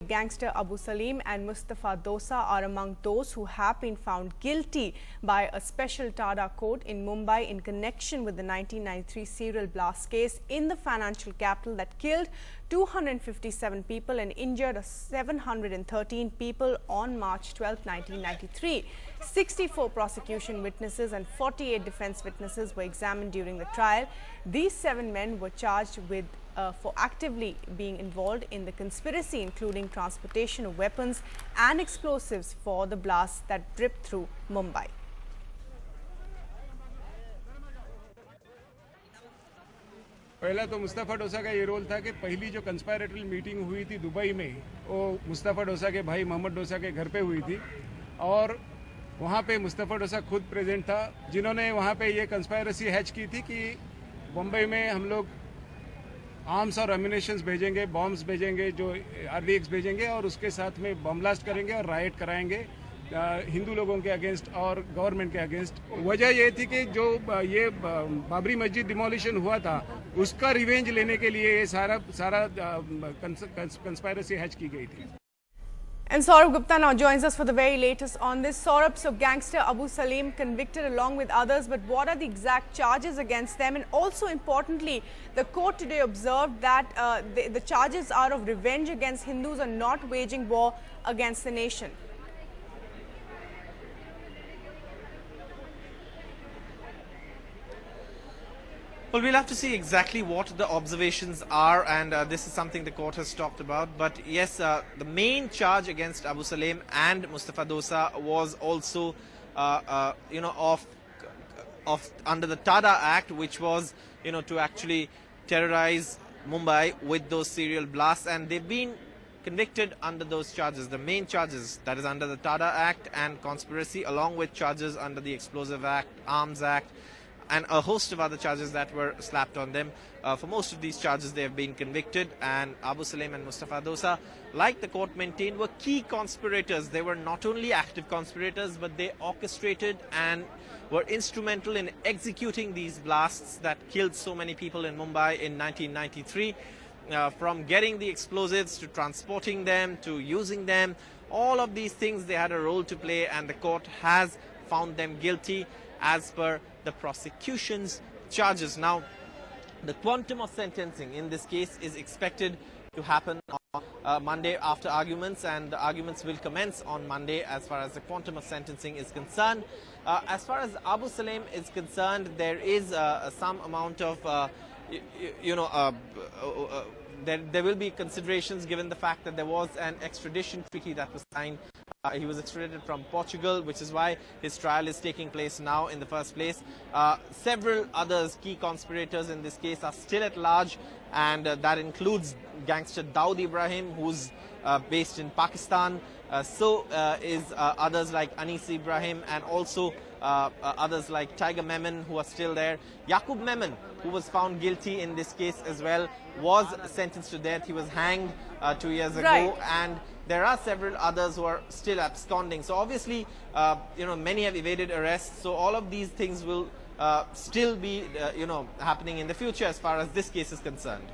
Gangster Abu Salem and Mustafa Dossa are among those who have been found guilty by a special TADA court in Mumbai in connection with the 1993 serial blast case in the financial capital that killed 257 people and injured 713 people on March 12, 1993. 64 prosecution witnesses and 48 defense witnesses were examined during the trial. These 7 men were charged with for actively being involved in the conspiracy, including transportation of weapons and explosives for the blasts that ripped through Mumbai. पहला तो मुस्तफ़ा डोसा का ये role था कि पहली जो कंस्पायरेटरी meeting हुई थी दुबई में वो मुस्तफ़ा डोसा के भाई मोहम्मद डोसा के घर पे हुई थी और वहाँ पे मुस्तफ़ा डोसा खुद प्रेजेंट था जिन्होंने वहाँ पे ये कंस्पायरेसी हैच की थी कि मुंबई में हम लोग आर्म्स और एम्यूनेशंस भेजेंगे, बॉम्ब्स भेजेंगे, जो आरडीएक्स भेजेंगे और उसके साथ में बम ब्लास्ट करेंगे और राइट कराएंगे हिंदू लोगों के अगेंस्ट और गवर्नमेंट के अगेंस्ट। वजह ये थी कि जो ये बाबरी मस्जिद डिमोलिशन हुआ था उसका रिवेंज लेने के लिए ये सारा कंस्पायरेसी हैच की गई थी। And Saurabh Gupta now joins us for the very latest on this. Saurabh, so gangster Abu Salem convicted along with others, but what are the exact charges against them? And also importantly, the court today observed that the charges are of revenge against Hindus and not waging war against the nation. Well, we'll have to see exactly what the observations are, and this is something the court has talked about. But yes, the main charge against Abu Salem and Mustafa Dossa was also, of under the TADA Act, which was, to actually terrorize Mumbai with those serial blasts, and they've been convicted under those charges. The main charges, that is under the TADA Act and conspiracy, along with charges under the Explosive Act, Arms Act, and a host of other charges that were slapped on them. For most of these charges, they have been convicted, and Abu Salem and Mustafa Dossa, like the court maintained, were key conspirators. They were not only active conspirators, but they orchestrated and were instrumental in executing these blasts that killed so many people in Mumbai in 1993. From getting the explosives to transporting them to using them, all of these things, they had a role to play, and the court has found them guilty as per the prosecution's charges. Now, the quantum of sentencing in this case is expected to happen on Monday after arguments, and the arguments will commence on Monday as far as the quantum of sentencing is concerned. As far as Abu Salem is concerned, there is some amount of, there will be considerations given the fact that there was an extradition treaty that was signed. He was extradited from Portugal, which is why his trial is taking place now in the first place. Several others, key conspirators in this case, are still at large, and that includes gangster Dawood Ibrahim, who's based in Pakistan. So is others like Anis Ibrahim, and also others like Tiger Memon, who are still there. Yaqub Memon, who was found guilty in this case as well, was sentenced to death. He was hanged 2 years ago, and there are several others who are still absconding. So obviously, many have evaded arrest. So all of these things will still be, happening in the future as far as this case is concerned.